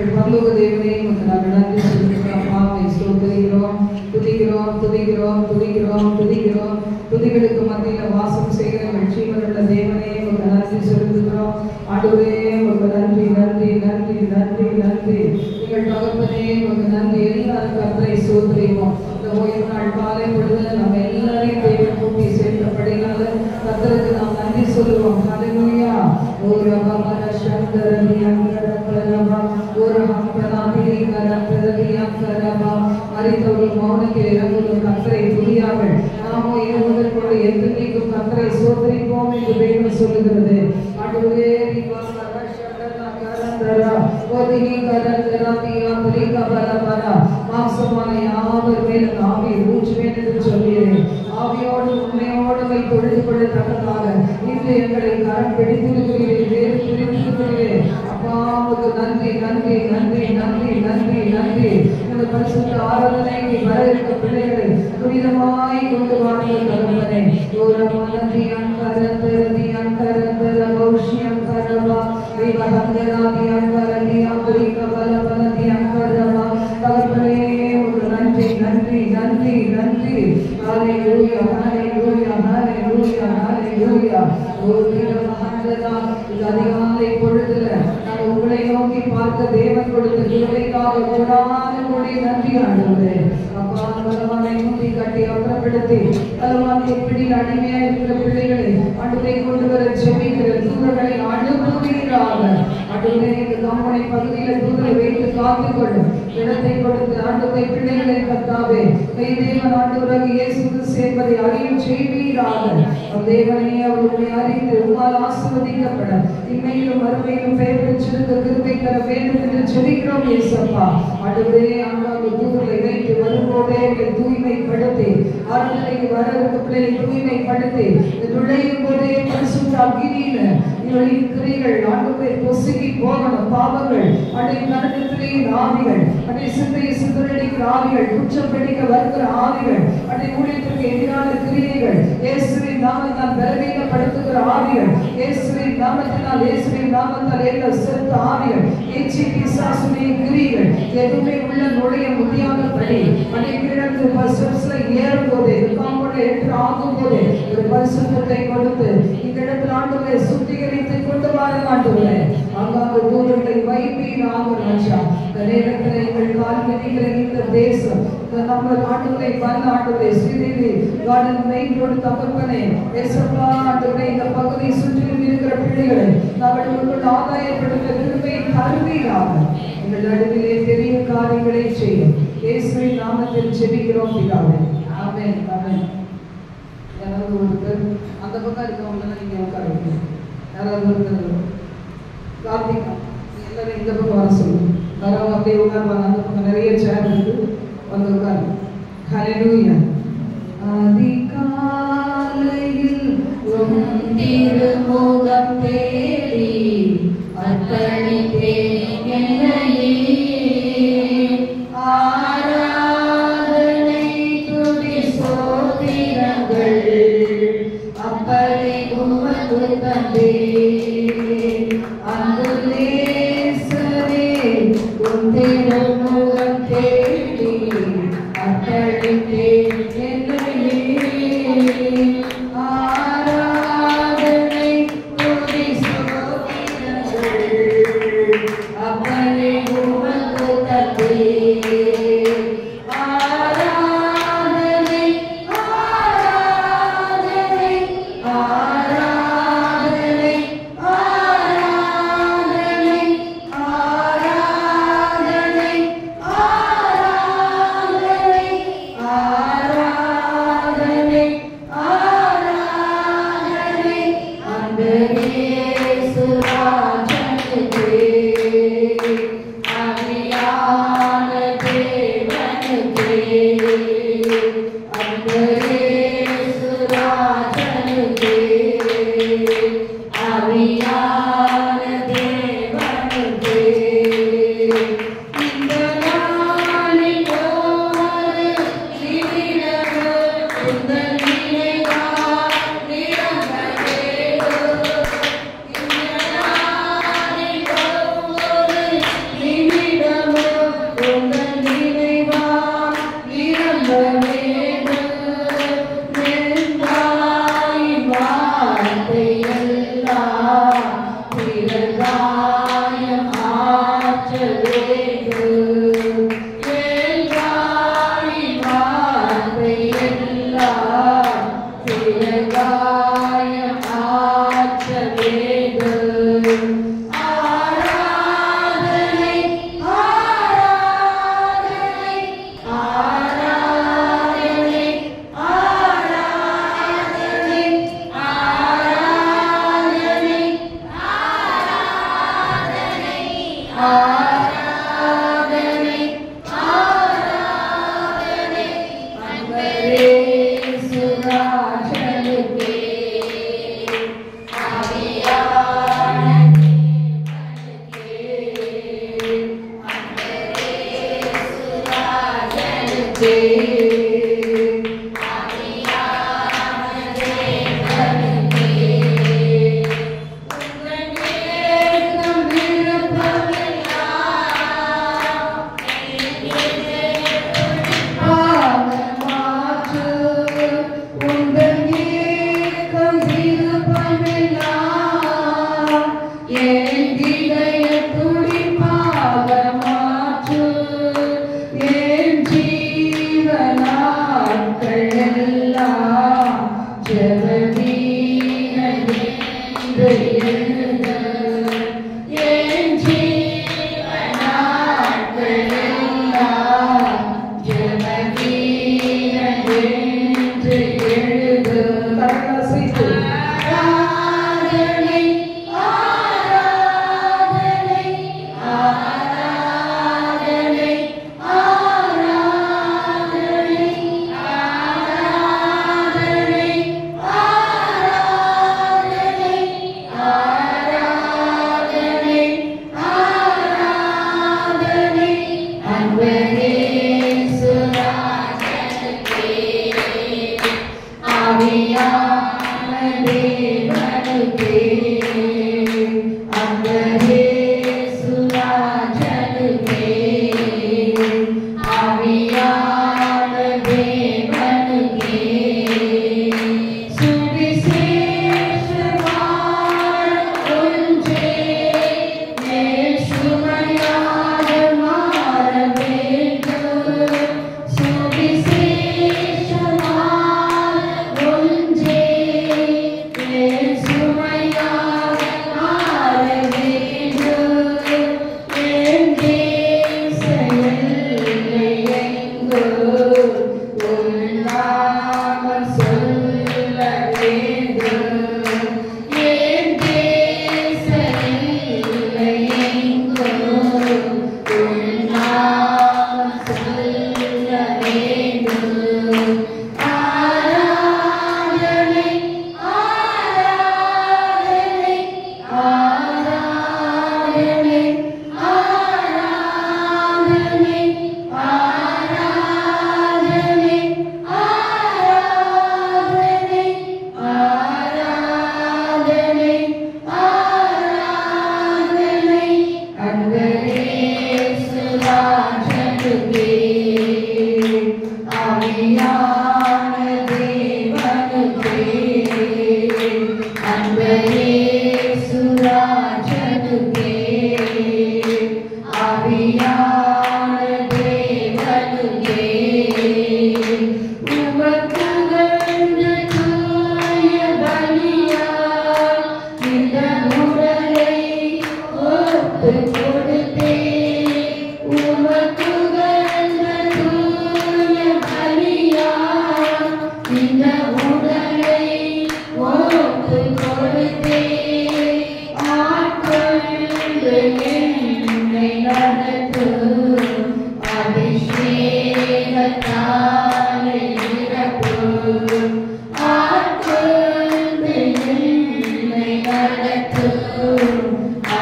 எங்கள் பரலோக தேவனே உமக்கு நாங்கள் நன்றி சொல்லுகிறோம். அப்பாவை ஸ்தோத்திரிக்கிறோம், துதிக்கிறோம் துதிக்கிறோம் துதிக்கிறோம் துதிக்கிறோம். துதிகளுக்கு மத்தியில் வாசம் செய்கிற எங்கள் ஜீவனுள்ள தேவனே உமக்கு நன்றி சொல்லுகிறோம். ஆண்டவரே உமக்கு நன்றி நன்றி நன்றி நன்றி நன்றி. எங்கள் தகப்பனே உமக்கு நன்றி. எல்லாரும் கர்த்தரை ஸ்தோத்திரிப்போம். இந்த ஓய்வு நாள் காலை பொழுதுல நம்ம எல்லாரையும் தேவன் கூட்டி சேர்ந்தபடினால கர்த்தருக்கு நாம் நன்றி சொல்லுவோம். ஹல்லேலூயா. ஒரு பகல சந்தரதி அங்கரபலபா ஒரு ஹம்பனாதிரி கரபலதி அங்கரபா. மரித்தவர்கள் மௌனத்தில் இறங்குவோம் கர்த்தரை துதியாமல் நாமோ இரவுகள் கொண்டு எத்தனைக்கும் கர்த்தரை ஸ்தோத்திரிப்போம் என்று வேதம் சொல்லுகிறது. ஆண்டவரே மாம்சமான யாவர் மேலும் ஆவி ஊற்றுவேன் என்று சொல்கிறேன். ஆவியோடு உண்மையோடு தொழுது கொள்ளத்தக்கதாக இன்று எங்களை கரம் பிடித்திருக்கிறீர்கள், வேறு பிடித்திருக்கிறீர்கள். அப்பாவுக்கு நன்றி நன்றி நன்றி நன்றி நன்றி நன்றி. இந்த பரிசுத்த ஆராதனைக்கு வர இருக்க பிள்ளைகளை துரிதமாய் கொண்டு வாருங்கள் தகப்பனே. ஒரு மனதி அங்கரதி அங்கரந்தர பௌஷ்யம் கரவா விவஹந்தராதி அங்கரதி அம்பரிக பலபலதி அங்கரவா. தகப்பனே ஒரு நன்றி நன்றி நன்றி நன்றி. ஹல்லேலூயா ஹல்லேலூயா ஹல்லேலூயா ஹல்லேலூயா. ஒரு மகந்தரா இந்த அதிகாலை பொழுதுல நான் உங்களை நோக்கி பார்க்க தேவன் கொடுத்த கிருபைக்காக கோடான கோடி நன்றி ஆண்டவரே. அப்பா பலவானை முந்தி கட்டி அப்புறப்படுத்தி பலவானை எப்படி அடிமையா இருக்கிற பிள்ளைகளை ஆண்டவரை கொண்டு வர செபிக்கிற தூதர்களை அனுப்புவீராக. ஆண்டவரே இந்த கம்பனை பகுதியில் தூதரை வைத்து காத்துக்கொள்ளும் இடத்தை கொடுத்து ஆண்டவரை பிள்ளைகளை கத்தாவே தேவன் ஆண்டவராக இயேசு சேர்வதை அறியும் செய்வீராக. தேவனே அவர்களை அறிந்து உமால் ஆசீர்வதிக்கப்பட இன்மையிலும் மறுமையிலும் பெயர் பெற்றிருக்க கிருபை தர வேண்டும் என்று ஜெபிக்கிறோம் இயேசப்பா. ஆண்டவரே அங்காங்கு தூதரை வைத்து வரும்போதே தூய்மைப்படுத்தி ஆறுதலைக்கு வர இருக்க பிள்ளைகளை தூய்மைப்படுத்தி நுழையும் போதே பரிசுத்த அக்கினியில இவர்களின் கிரிகள் ஆண்டவரை பொசுகி போகணும். பாவங்கள் அடை நரகத்திலேயே ஆவிகள் அடை சிந்தையை சிதறடிக்கிற ஆவிகள் குற்றம் பிடிக்க வருகிற ஆவிகள் அடை ஊழியத்திற்கு எதிரான கிரியைகள் இயேசுவின் நாமத்தால் பலவீனப்படுத்துகிற ஆவிகள் இயேசுவின் நாமத்தினால் இயேசுவின் நாமத்தால் எல்லா செத்த ஆவிகள் ஏச்சி பிசாசுடைய கிரியைகள் எதுவுமே உள்ள நுழைய முடியாதபடி அடை கிடந்து பஸ்ல ஏறும் போதே காம்போட எட்டு ஆகும் போதே ஒரு பரிசுத்தத்தை கொடுத்து இந்த இடத்துல ஆண்டவரை சுத்திகரித்து கொண்டு வர ஆண்டவரே. அங்காங்கு தூதர்களை வைப்பீராக ராஜா. இந்த நேரத்தில் எங்கள் கால் மிதிக்கிற இந்த தேசம் நம்ம ஆண்டவரை வந்த ஆண்டவரை ஸ்ரீதேவி கார்டன் மெயினோடு தகப்பனே ஏசப்பா ஆண்டவரை இந்த பகுதியை சுற்றிலும் இருக்கிற பிள்ளைகளை அவர்களுக்குள் ஆதாயப்படுத்த கிருபை தருவீராக. எங்கள் நடுவிலே பெரிய காரியங்களை செய்யும் இயேசுவின் நாமத்தில் ஜெபிக்கிறோம் பிதாவே. ஆமென் ஆமென். யாராவது ஒருத்தர் அந்த பக்கம் இருக்கவங்க நீங்க உட்காருங்க. யாராவது ஒருத்தர் கார்த்திகா எல்லாரும் இந்த பக்கம் வர சொல்லுங்க. வரவங்க அப்படியே உட்காருவாங்க. அந்த பக்கம் நிறைய சேர் இருக்கு, வந்து உட்காருங்க. ஹல்லேலூயா. அதிகாலையில் திருமுகம் தேடி அர்ப்பணித்தேன் என்னையே. ஆராதனை துதி ஸ்தோத்திரங்கள் அப்படி உமக்கு தந்தேன். அன்புலேசரே உன் திருமுகம் தேடி அர்ப்பணித்தேன் என்னையே. ஆராதனை துதி ஸ்தோத்திரங்கள் அப்படி உமக்கு தந்தேன். ஆராதனை ஆராதனை ஆராதனை ஆராதனை ஆராதனை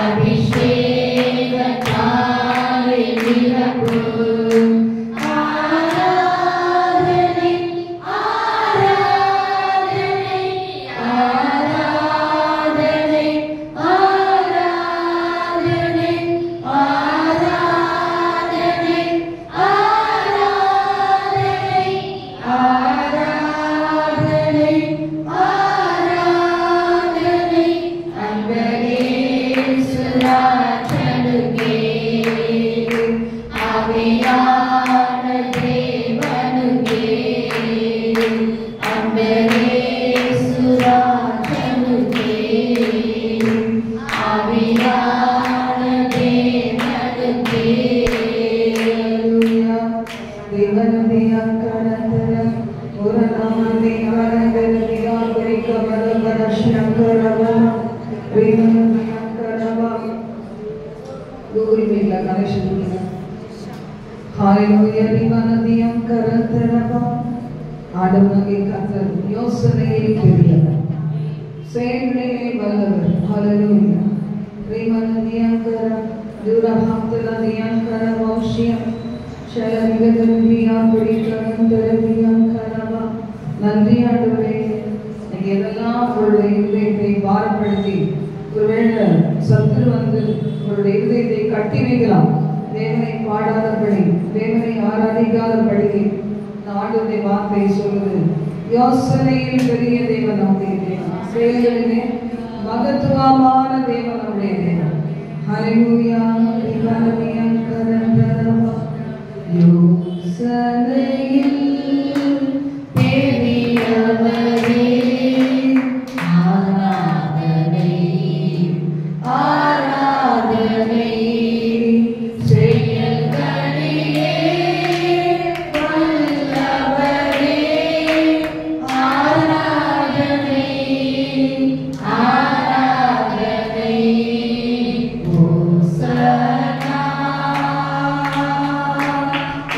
அபிஷேக முடியல, கனெக்ஷன் கொடுங்க. ஹalleluya. ரிமனதியம் கரந்தரபா. ஆண்டவரே கர்த்தர் யோசனையில் பெரியவர், செயலிலே வல்லவர். ஹalleluya. ரிமனதியம் கர துரஹம்தலதியம் கர மோஷியம் ஷலமிகதமியம் பிரிக்கரந்தரதியம் கரபா. நன்றி ஆண்டவரே. நீங்க எதெல்லாம் உங்களுடைய இதயத்தை பாரப்படுத்தி ஒருவேளை சத்துரு வந்து உங்களுடைய இதயத்தை கட்டி வைக்கலாம், தேவனை பாடாதபடி, தேவனை ஆராதிக்காதபடிக்கு ஆண்டவருடைய வார்த்தை சொல்லுது. யோசனையில் பெரிய தேவன் நம்முடைய தேவன், செயல்களிலே மகத்துவமான தேவன் நம்முடைய தேவன். ஹalleluya. ரிமனதியம் கரந்தரபா. யோசனையில் பெரியவரே ஆராதனை ஆராதனை செயல்களிலே வல்லவரே ஆராதனை ஆராதனை ஓசனா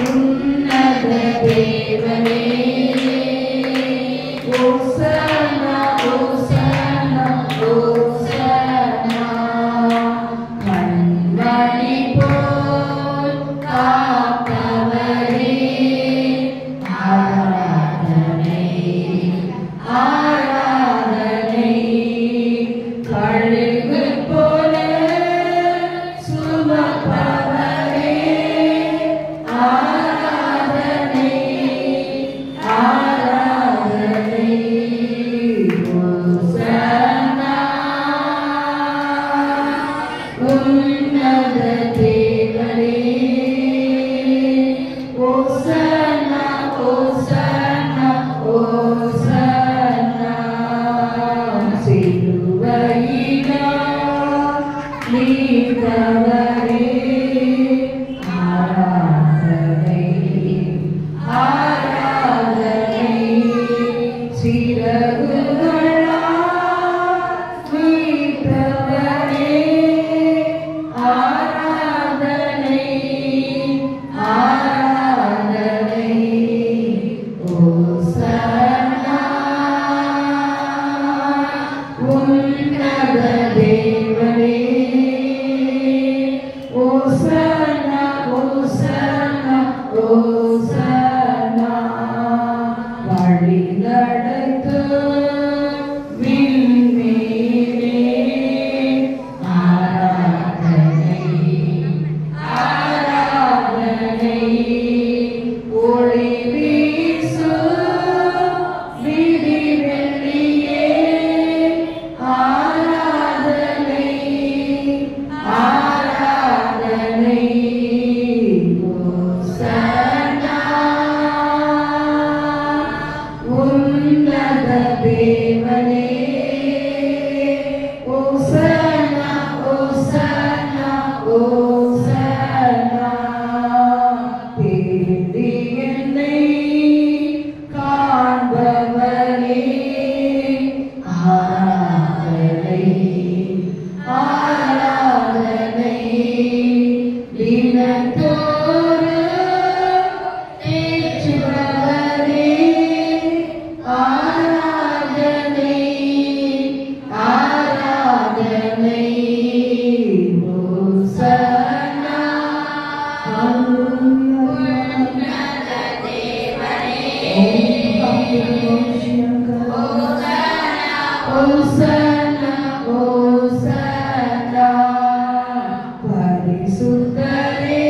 உன்னத தேவனே ஓசனா ஓசனா ஓசனா கண்மணி போல் காப்பவரே ஆராதனை ஆராதனை கழுகு போல சுமப்பவரே ஆராதனை ஆராதனை ஓசனா உன்னத தேவனே ஓசனா ஓசனா ஓசனா சிலுவையினால் மீட்டவரே ஆராதனை ஆராதனை சிறகுகளால் மீட்டவரே ஆராதனை ஆராதனை ஓசனா உன்னத தேவனே ஓசனா ஓசனா ஓசனா வழி நடத்தும் விண்மீனே ஆராதனை ஆராதனை ஒளி வீசும் விடிவெள்ளியே ஆராதனை ஆராதனை ஓசனா உன்னத தேவனே ஓசனா ஓசனா ஓசனா தேடி என்னை காண்பவரே ஆராதனை ஆராதனை தினந்தோறும் தேற்றுபவரே ஆராதனை ஆராதனை ஓசனா உன்னத தேவனே ஓசனா ஓசனா பரிசுத்தரே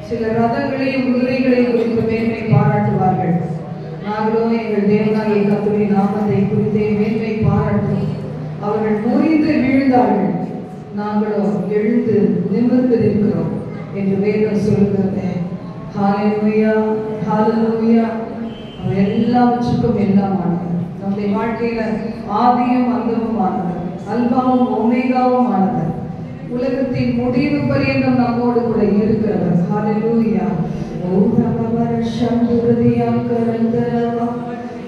சில ரதங்களையும் குதிரைகளையும் குறித்து மேன்மை பாராட்டுவார்கள். நாங்களோ எங்கள் தேவனாகிய கர்த்தருடைய நாமத்தை குறித்தே மேன்மை பாராட்டுவோம். அவர்கள் முறிந்து வீழ்ந்தார்கள், நாங்களோ எழுந்து நிமிர்ந்து நிற்கிறோம் என்று வேதம் சொல்கிறது. ஹல்லேலூயா, ஹல்லேலூயா. அவர் எல்லாவற்றுக்கும் எல்லாமானவர். நம்முடைய வாழ்க்கையில ஆதியும் அந்தமும் ஆனவர், அல்பாவும் ஒமேகாவும் ஆனவர். உலகத்தின் முடிவு பரியந்தம் நம்மோடு கூட இருக்கிறவர். ஹல்லேலூயா. ஓ ரபபர சந்துரதியாம் கரந்தரவா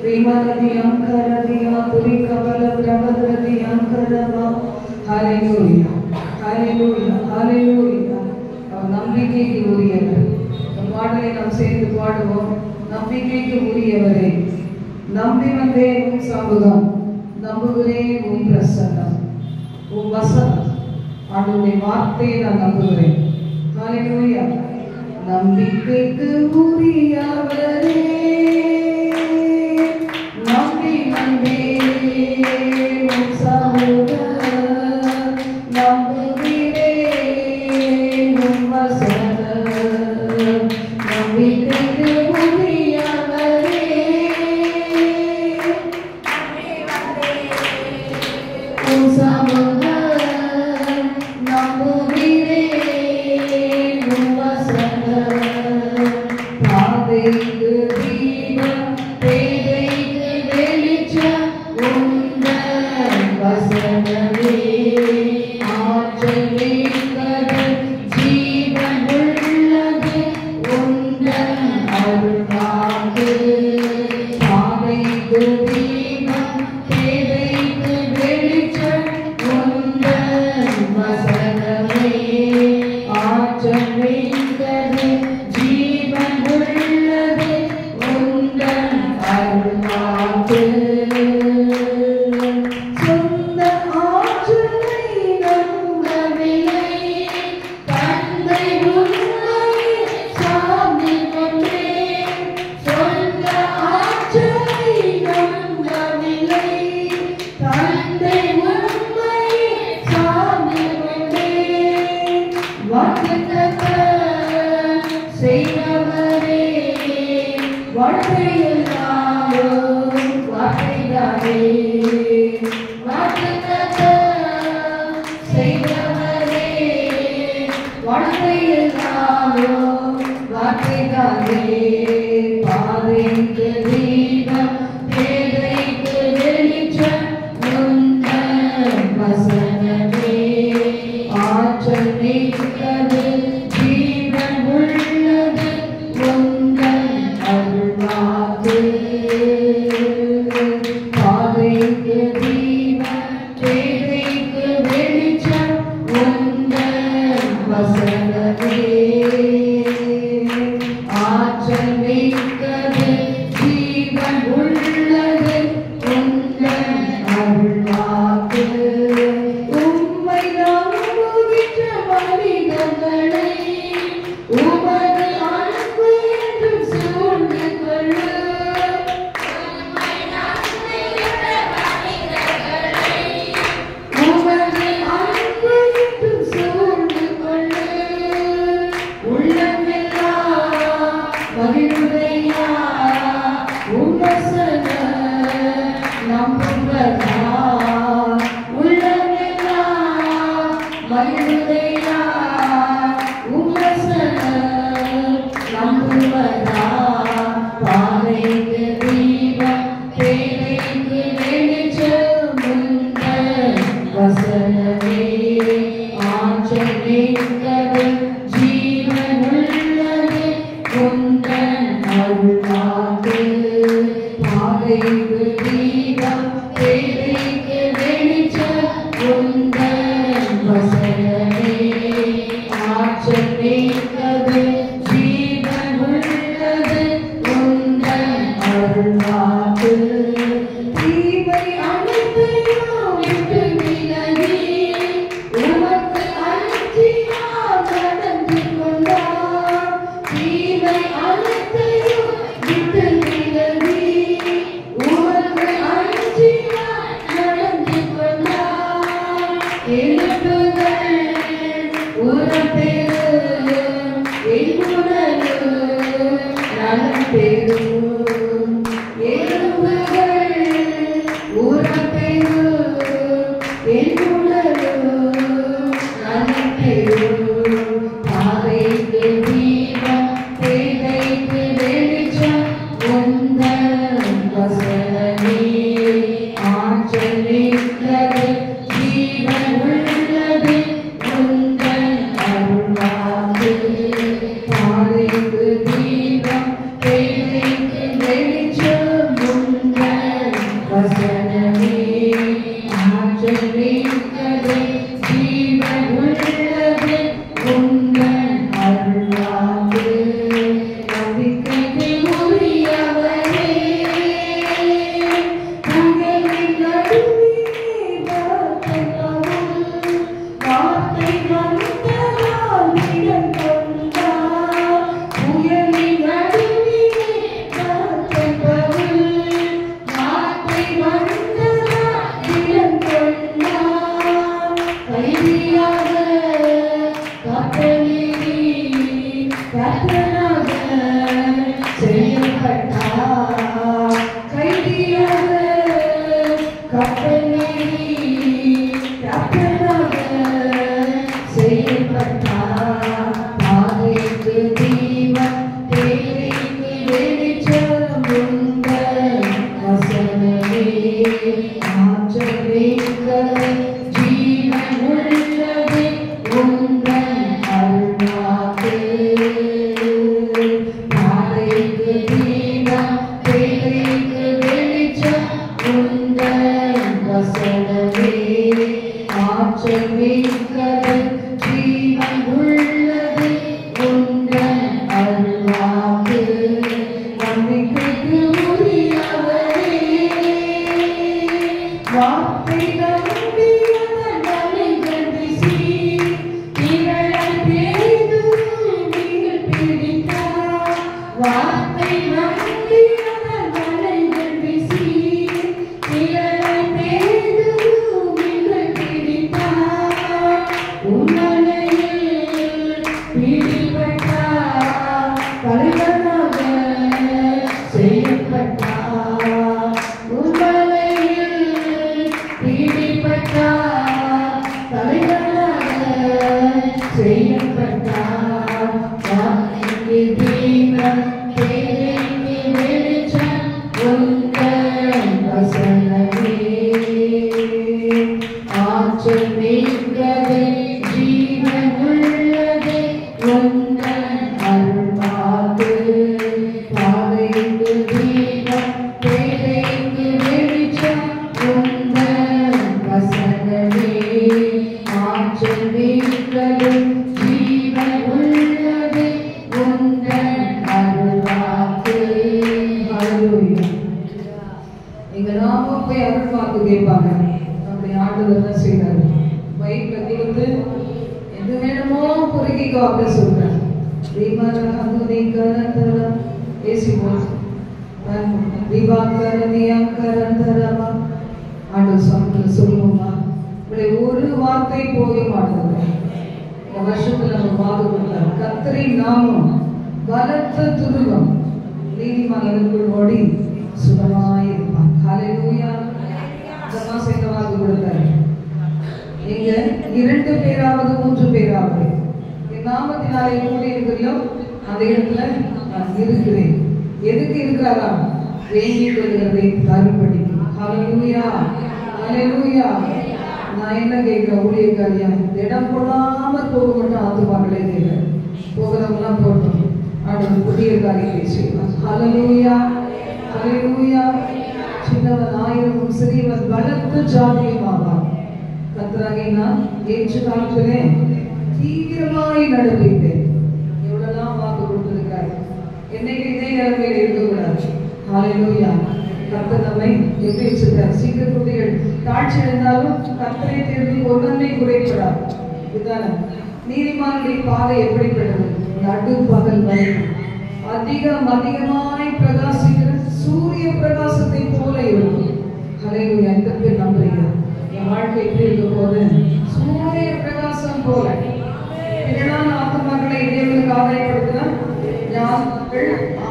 விமலதியாம் கரதியா துரிகபல பிரபதரதியாம் கரவா. ஹல்லேலூயா, ஹல்லேலூயா, ஹல்லேலூயா. அவர் நம்பிக்கைக்கு உரியவர். பாடலை நாம் சேர்ந்து பாடுவோம். நம்பிக்கைக்கு உரியவரே, நம்பி வந்தேன் உம் சமூகம், நம்புகிறேன் உம் பிரசன்னம், உம் வசனம், அவருடைய வார்த்தையை நான் நம்புகிறேன். ஹல்லேலூயா. நம்பிக்கைக்கு உரியவரே, நம்பி வந்தேன் உம் சமூகம், நம்புகிறேன் உம் வசனம், நம்பிக்கைக்கு உரியவரே, உம் சமூகம், உமக்கு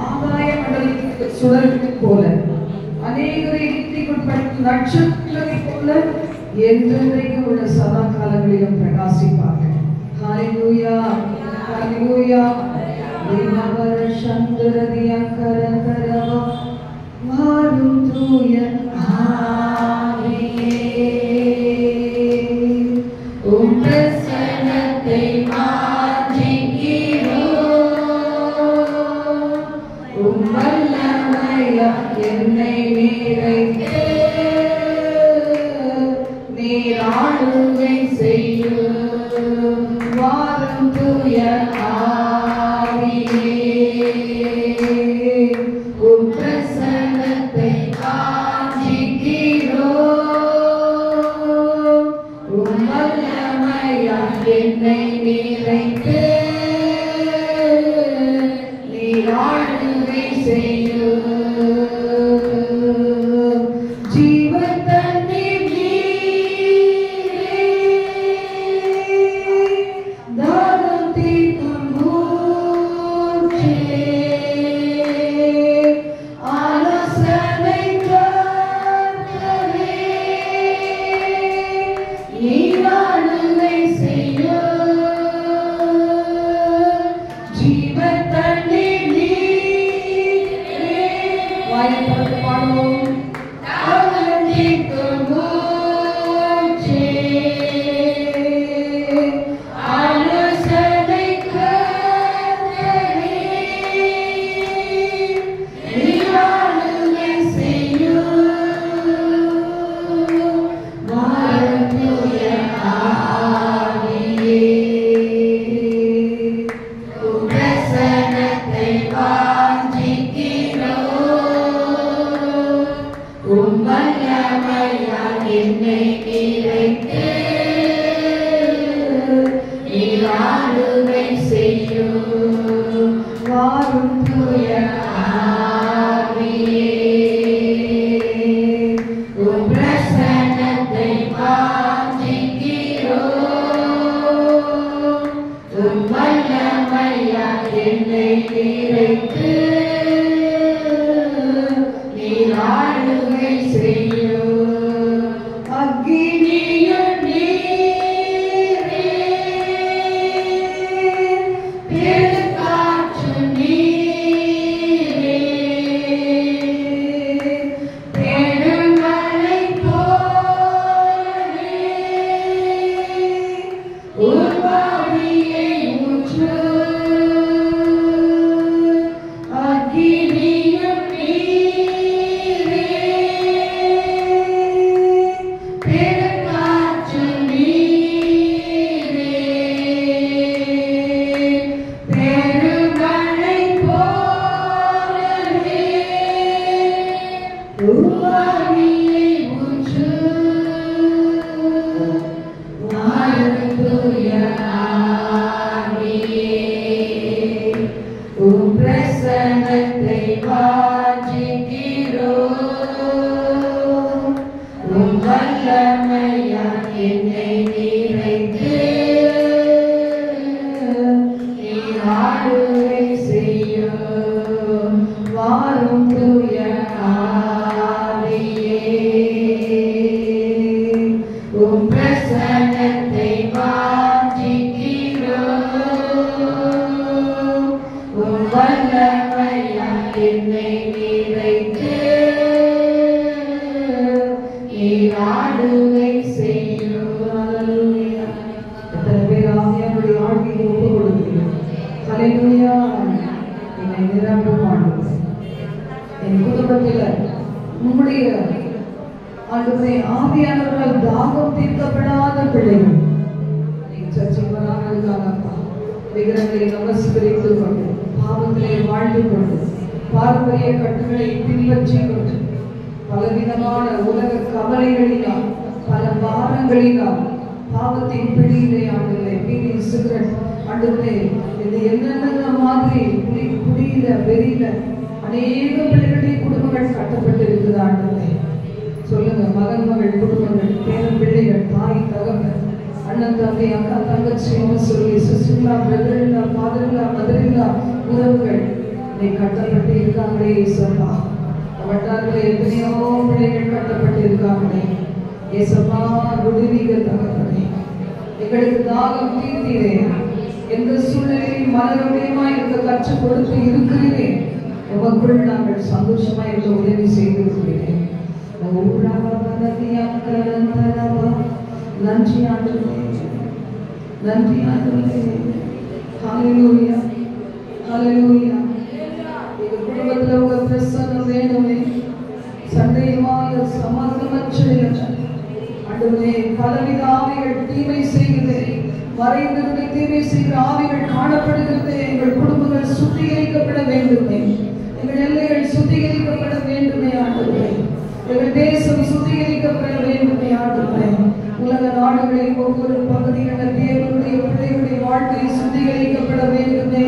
ஆதாயம் சுடர்களை போல, அநேகரை நீதிக்குட்பட்ட நட்சத்திரத்தை போல என்றென்றைக்கும் உள்ள சதா காலங்களிலும் பிரகாசிப்பார்கள். ஹalleluya ஹalleluya. தேவர சந்திரதிய கரகரவ வாரும் தூய ஆவியே, உம் பிரசன்னத்தை வாஞ்சிக்கிறோம், உம் வல்லமையால் என்னை நிறைத்து நீர் ஆளுகை செய்யும். வாரும் தூய ஆவியே, உம் பிரசன்னத்தை வாஞ்சிக்கிறோம், உம் வல்லமையால் என்னை நிறைத்து நீர் ஆளுகை செய்யும். ஜீவன் தண்ணீர் நீரே, தாகம் தீர்க்கும் ஊற்றே, ஆலோசனை கர்த்தரே, நீர் ஆளுகை செய்யும். ஜீவன் தண்ணீர் நீரே, வாயை திறந்து பாடுவோம். தாகம் தீர்க்கும் ஊற்றே, ஆலோசனை கர்த்தரே, நீர் ஆளுகை செய்யும். வாரும் தூய ஆவியே, உம் பிரசன்னத்தை வாஞ்சிக்கிறோம், உம் வல்லமையால் என்னை நிறைத்து நீர் ஆளுகை செய்யும். வாரும் தூய ஆவியே, உம் பிரசன்னத்தை வாஞ்சிக்கிறோம், உம் வல்லமையால் என்னை நிறைத்து நீர் ஆளுகை செய்யும். அக்கினியும் நீரே, பெருங்காற்றும் நீரே, பெருமழை போலே உம் ஆவியை ஊற்றும். அக்கினியும் நீரே, பெருங்காற்றும் நீரே, பெருமழை போலவே உம் ஆவியை ஊற்றும். வாரும் தூய ஆவியே, உம் பிரசன்னத்தை வாஞ்சிக்கிறோம், உம் வல்லமையால் என்னை நிறைத்து நீர் ஆளுகை செய்யும். வாரும் தூய ஆவியே, உம் பிரசன்னத்தை வாஞ்சிக்கிறோம், உம் வல்லமையால் என்னை நிறைத்து நீர் ஆளுகை செய்யும். ஹalleluya. எத்தனை பேர் ஆவியானுடைய ஆளுகையை ஒப்புக் கொடுக்கிறோம்? ஹalleluya. என்னை நிரப்பும் ஆண்டவரே, என் குடும்பத்தில் உம்முடைய ஆண்டவரே ஆவியானவரால் தாகம் தீர்க்கப்படாத பிள்ளைகள் நீங்க சர்ச்சைக்கு வராமலுக்காகப்பா விக்கிரங்களை நமஸ்கரித்து கொண்டு பாவத்திலே வாழ்ந்து கொண்டு பாரம்பரிய கட்டுகளை பின்பற்றி கொண்டு பலவிதமான உலக கவலைகளினால் பல பாரங்களினால் பாவத்தின் பிடியிலே ஆண்டவரே பீடி சிகரெட் ஆண்டவரே இது என்னென்ன மாதிரி குடியில வெறியில அநேக பிள்ளைகளுடைய குடும்பங்கள் கட்டப்பட்டு இருக்குது ஆண்டவரே. சொல்லுங்க, மகன் மகள் குடும்பங்கள், பேரன் பிள்ளைகள், தாய் தகவல், அண்ணன் தம்பி, அக்கா தங்கச்சி சொல்லி சிஸ்டர்லா, பிரதர்லா, ஃபாதர்லா, மதர்லா, உறவுகள் நீ கட்டப்பட்டு இருக்காங்களே ஏசப்பா. வட்டாரத்தில் எத்தனையோ பிள்ளைகள் கட்டப்பட்டு இருக்காங்களே ஏசப்பா. விடுவீக தகப்பனே. எங்களுக்கு தாகம் தீர்த்தீரே. எந்த சூழ்நிலையில் மனரமியமாய் இருக்க கற்றுக் கொடுத்து இருக்கிறீரே. உமக்குள் நாங்கள் சந்தோஷமாய் இருக்க உதவி செய்து இருக்கிறேன். நன்றி ஆண்டவரே, நன்றி ஆண்டவரே. ஹல்லேலூயா, ஹல்லேலூயா. எங்க குடும்பத்தில் உங்க பிரசன்னம் வேண்டுமே. சண்டையுமாக சமாதானமற்ற ஆண்டவரே, பலவித ஆவிகள் தீமை செய்கிறது, மறைந்திருந்து தீமை செய்கிற ஆவிகள் காணப்படுகிறது. எங்கள் குடும்பங்கள் சுத்திகரிக்கப்பட வேண்டுமே. எங்கள் எல்லைகள் சுத்திகரிக்கப்பட வேண்டுமே ஆண்டவரே. எங்கள் தேசம் சுத்திகரிக்கப்பட வேண்டுமே ஆண்டவரே. உலக நாடுகளில் ஒவ்வொரு பகுதிகளில் தேவனுடைய பிள்ளைகளுடைய வாழ்க்கை சுத்திகரிக்கப்பட வேண்டுமே.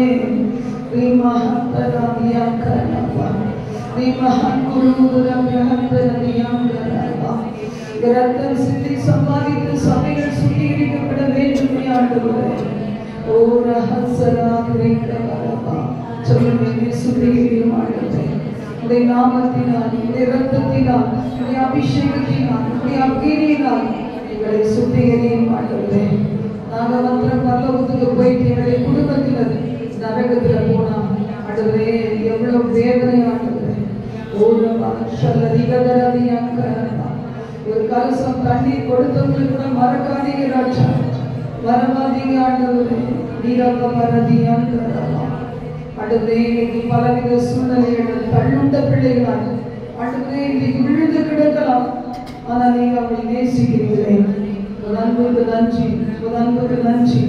ரத்தம் சிந்தி சம்பாதித்து சபைகள் சுத்திகரிக்கப்பட வேண்டுமே ஆண்டவரே. ஓ ரஹசராதிரேக்கரபா சொல்லுங்க, சுத்திகரிக்கும் ஆண்டவரே. உடைய நாமத்தினால், உடைய ரத்தத்தினால், உடைய அபிஷேகத்தினால், உடைய அக்கினியினால் எங்களை சுத்திகரிக்கும் ஆண்டவரே. நாங்கள் மாத்திரம் பரலோகத்துக்கு போயிட்டு எங்களுடைய குடும்பத்தினர் நரகத்தில் போனா ஆண்டவரே எவ்வளவு வேதனை ஆண்டவரே. ஒரு கலசம் தண்ணீர் கொடுத்தவங்களுக்கு கூட மறக்காதீங்க ராஜா, மறவாதீங்க ஆண்டவரே. நீரப்ப மறதியாண்டவரா ஆண்டவரே. இன்னைக்கு பலவித சூழ்நிலைகள் தள்ளுண்ட பிள்ளைகளால் ஆண்டவரே இன்னைக்கு விழுந்து கிடக்கலாம். ஆனால் நீங்க அவங்களை நேசிக்கிறீர்களே. ஒரு அன்புக்கு நன்றி, ஒரு அன்புக்கு நன்றி.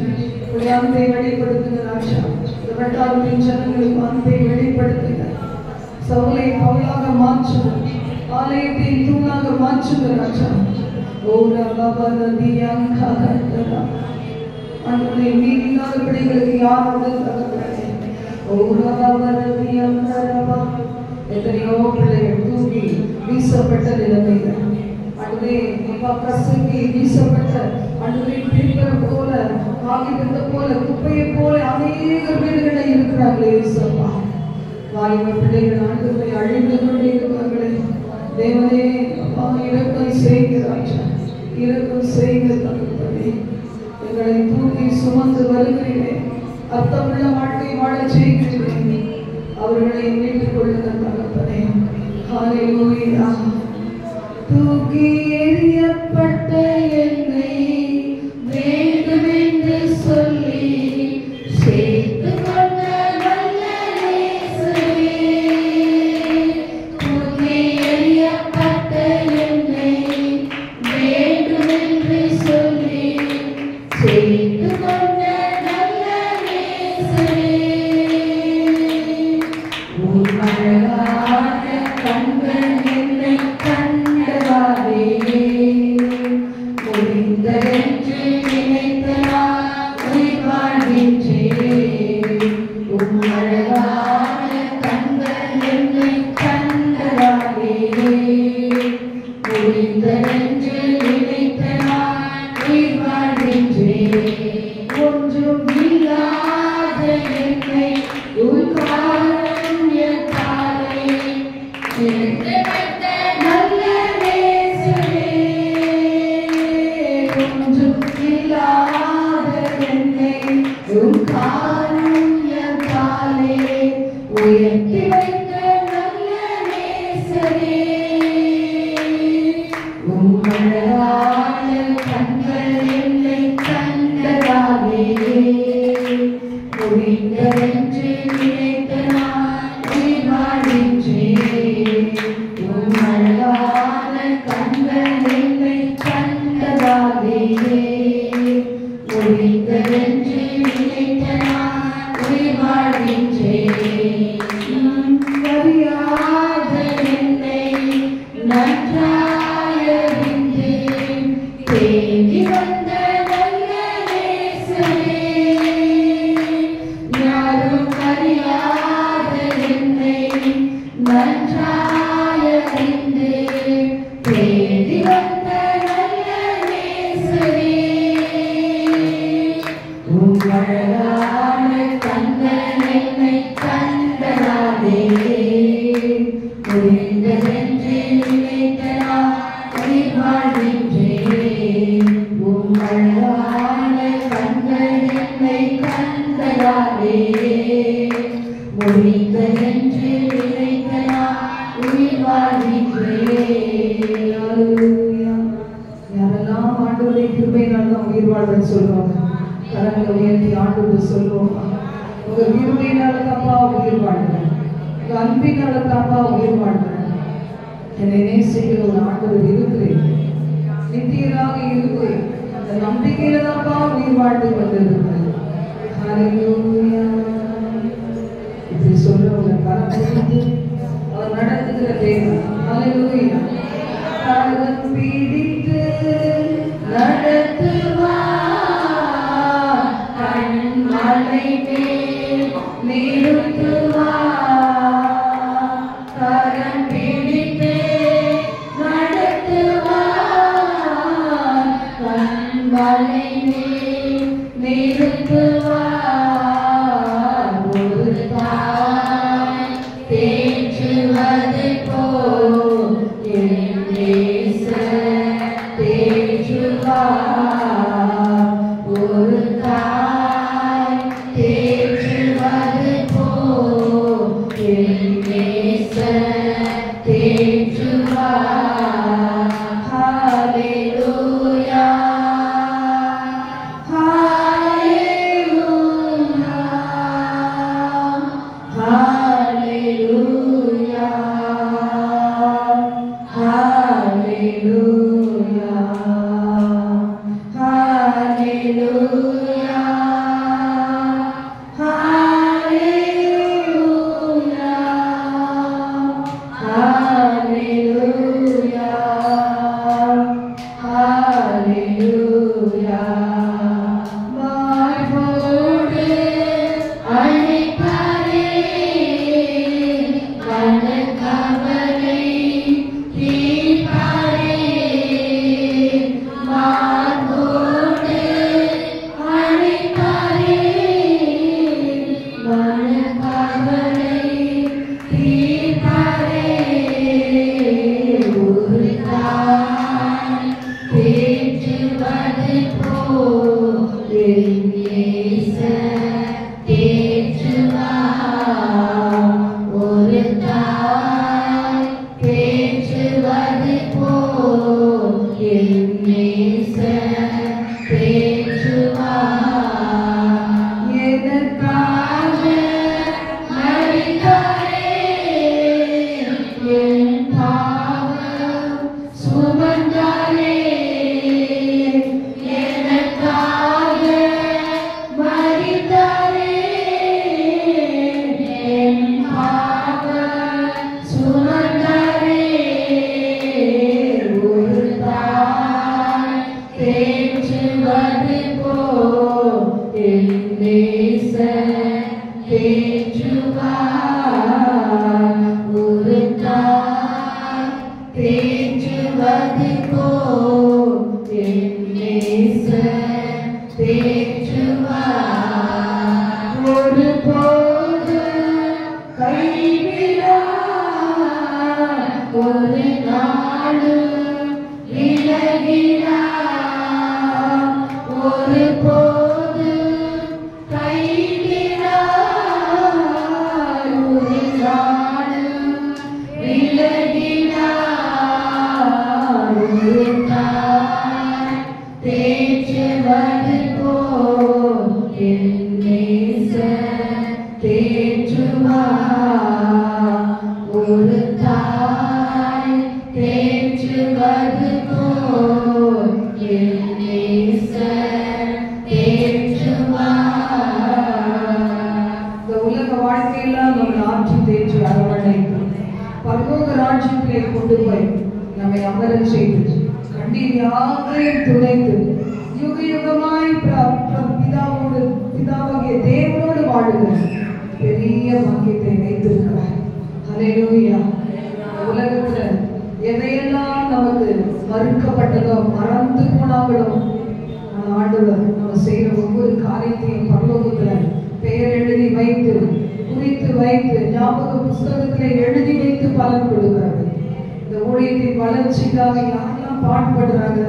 ஒரு அன்பை வெளிப்படுத்துங்க ராஜா. இரண்டாவது ஜனங்களுக்கு அன்பை வெளிப்படுத்துங்க. சவுலை பவுலாக மாற்றுங்க, ஆலயத்தை தூணாக மாற்றுங்க ராஜா. ஆண்டவரே மீறினாத பிள்ளைகளுக்கு யாரோட தகவலே. எத்தனையோ பிள்ளைகள் தூக்கி வீசப்பட்ட நிலைமையில ஆண்டவரே அப்பா பிரசங்கி வீசப்பட்ட ஆண்டவரே பிடிப்பது போல காகிதத்தை போல குப்பையை போல அநேக வீடுகளை இருக்கிறார்களே ஏசப்பா. வாலிப பிள்ளைகள் ஆண்டவரை அழிந்து கொண்டே இருக்கிறார்களே. தேவனே அப்பா இரக்கம் செய்கிறார், இரக்கம் செய்கிற தகப்பனே. எங்களை தூக்கி சுமந்து வருகிறேன். அர்த்தமுள்ள வாழ்க்கை வாழ செய்கிறேன். அவர்களை மீட்டுக் கொள்ளுங்க தகப்பனே. ஹல்லேலூயா. தூக்கி எறியப்பட்ட என்னை வேண்டுமென்று சொல்லி சேர்த்து கொண்ட நல்ல நேசரே. தூக்கி எறியப்பட்ட என்னை வேண்டுமென்று சொல்லி சேர்த்து கொண்ட நல்ல நேசரே. உம்மழகான கண்கள் என்னை கண்டதாலே முடிந்ததென்று நினைத்த நான் உயிர் வாழ்கின்றேன். உம்மழகான கண்கள் என்னை கண்டதாலே முடிந்ததென்று நினைத்த நான் உயிர் வாழ்கின்றேன். ஒன்றும் இல்லாத என்னை உள்காரண்யத்தாலே எடுத்து வைத்த நல்ல நேசரே. ஒன்றும் இல்லாத என்னை உள்காரண்யத்தாலே உயர்த்தி வைத்த நல்ல நேசரே. உம்மழகான கண்கள் என்னை கண்டதாலே முடிந்ததென்று நினைத்த நான் உயிர் வாழ்கின்றேன். உம்மழகான கண்கள் என்னை கண்டதாலே முடிந்ததென்று நினைத்த நான் உயிர் வாழ்கின்றேன். யாரெல்லாம் ஆண்டவருடைய கிருபையினால் தான் உயிர் வாழ்வன்னு சொல்லுவாங்க. கரங்களை உயர்த்தி ஆண்டவர் சொல்லுவோம், உங்க கிருபையினால தான்ப்பா உயிர் வாழ்கிறேன், உங்க அன்பினால தான்ப்பா உயிர் வாழ்கிறேன். என்னை நேசிக்கிற ஒரு ஆண்டவர் இருக்கிறேன், நித்தியராக இருக்கு, அந்த நம்பிக்கையில தான்ப்பா உயிர் வாழ்ந்து கொண்டிருக்கிறேன். ஹல்லேலூயா. இப்படி சொல்றவங்க கரத்தை அவர் நடத்துகிற தேவன். ஹல்லேலூயா. கரம் பிடித்து நடத்துவார், கண்மலை மேல் நிறுத்துவார். கரம் பிடித்து நடத்துவார், கண்மலை மேல் நிறுத்துவார். ஒரு தாய் தேற்றுவது போல் என் நேசர் தேற்றுவார். ஒரு தாய் தேற்றுவது போல் என் நேசர் தேற்றுவார். ஹல்லேலூயா, ஹல்லேலூயா, ஹல்லேலூயா, ஹல்லேலூயா, ஹல்லேலூயா, ஹல்லேலூயா, ஹல்லேலூயா, ஹல்லேலூயா. மார்போடு அழைப்பாரே, மனக்கவலை தீர்ப்பாரே. மார்போடு அழைப்பாரே, மனக்கவலை தீர்ப்பாரே. ஒரு தாய் தேற்றுவது போல் என் நேசர் தேற்றுவார். ஒரு தாய் தேற்றுவது போல் என் நேசர் தேற்றுவார். எனக்காக மரித்தாரே, என் பாவம் சுமந்தாரே. எனக்காக மரித்தாரே, என் பாவம் சுமந்தாரே. ஒரு தாய் தேற்றுவது போல் என் நேசர் தேற்றுவார். ஒரு தாய் தேற்றுவது போல் என் நேசர் தேற்றுவார். ஒரு போது கைவிடார், ஒரு நாளும் விலகினார். ஒரு போது கைவிடார், ஒரு நாளும் விலகினார். ஒரு தாய் தேற்றுவது போல் என் நேசர் தேற்றுவார். ஒரு தாய் தேற்றுவது போல் என் நேசர் தேற்றுவார். இந்த உலக வாழ்க்கையெல்லாம் நம்மை ஆட்சி தேற்றி அரவணைத்து பரலோக ராஜ்யத்திலே கொண்டு போய் நம்மை அமரச் செய்து கண்ணீர் யாவரையும் துடைத்து யுக யுகமாய் பிதாவாகிய தேவனோடு வாழுகிற பெரிய பாக்கியத்தை வைத்திருக்கிறார். ஹல்லேலூயா. உலகத்துல எதையெல்லாம் நமக்கு மறுக்கப்பட்டதோ மறந்து போனாங்களோ ஆண்டவர் நம்ம செய்யற ஒவ்வொரு காரியத்தையும் பரலோகத்துல பெயர் எழுதி வைத்து குறித்து வைத்து ஞாபக புஸ்தகத்திலே எழுதி வைத்து பலன் கொடுக்கிறார்கள். இந்த ஊழியத்தின் வளர்ச்சிக்காக யாரெல்லாம் பாடுபடுறாங்க,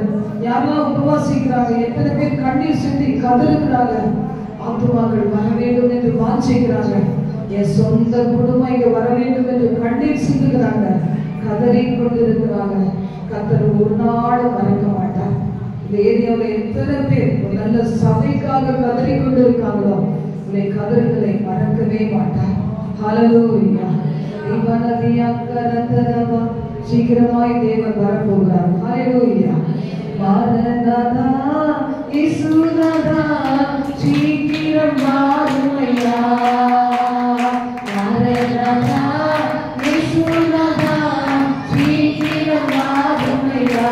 யாரெல்லாம் உபவாசிக்கிறாங்க, எத்தனை பேர் கண்ணீர் சிந்தி கதறுகிறாங்க, ஆத்துமாக்கள் வர வேண்டும் என்று வாஞ்சிக்கிறாங்க. என் சொந்த குடும்பம் இங்க வர வேண்டும் என்று கண்ணீர் சிந்துகிறாங்க, கதறி கொண்டிருக்கிறாங்க. கர்த்தர் ஒரு நாள் மறக்க மாட்டார். இந்த ஏரியாவில் எத்தனை பேர் ஒரு நல்ல சபைக்காக கதறி கொண்டிருக்காங்களோ உங்களை கதறுகளை மறக்கவே மாட்டார். ஹல்லேலூயா. சீக்கிரமாய் தேவன் வரப்போகிறார். ஹல்லேலூயா. மாரநாதா இயேசுநாதா சீக்கிரம் வாருமையா. மாரநாதா இயேசுநாதா சீக்கிரம் வாருமையா.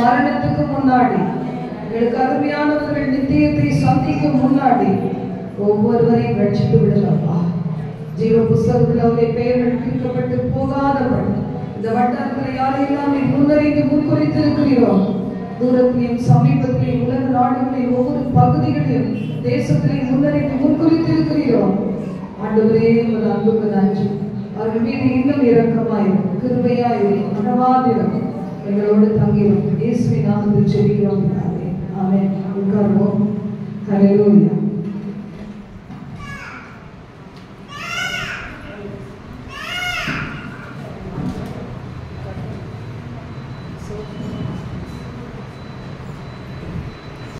மரணத்துக்கு முன்னாடி எங்களுக்கு அருமையானவர்கள் நித்தியத்தை சந்திக்கும் முன்னாடி ஒவ்வொருவரையும் ரட்சித்து விடலப்பா. ஜீவ புஸ்தகத்தில் அவருடைய பெயர்கள் குறிக்கப்பட்டு போகாதவர்கள் இந்த வட்டாரத்தில் யாரையெல்லாம் முன்னறிந்து முன்குறித்திருக்கிறோம். தூரத்திலையும் சமீபத்திலையும் உலக நாடுகளில் ஒவ்வொரு பகுதிகளிலும் தேசத்திலையும் முன்னறிந்து முன்குறித்திருக்கிறோம். ஆண்டவரே ஒரு அன்புக்கு நன்றி. அவர்கள் மீது இன்னும் இரக்கமாயும் கிருபையாயும் மனவாதிரம் எங்களோடு தங்கிடும். இயேசுவின் நாமத்தில் ஜெபிக்கிறோம். ஆமென். உட்காருவோம். ஹல்லேலூயா.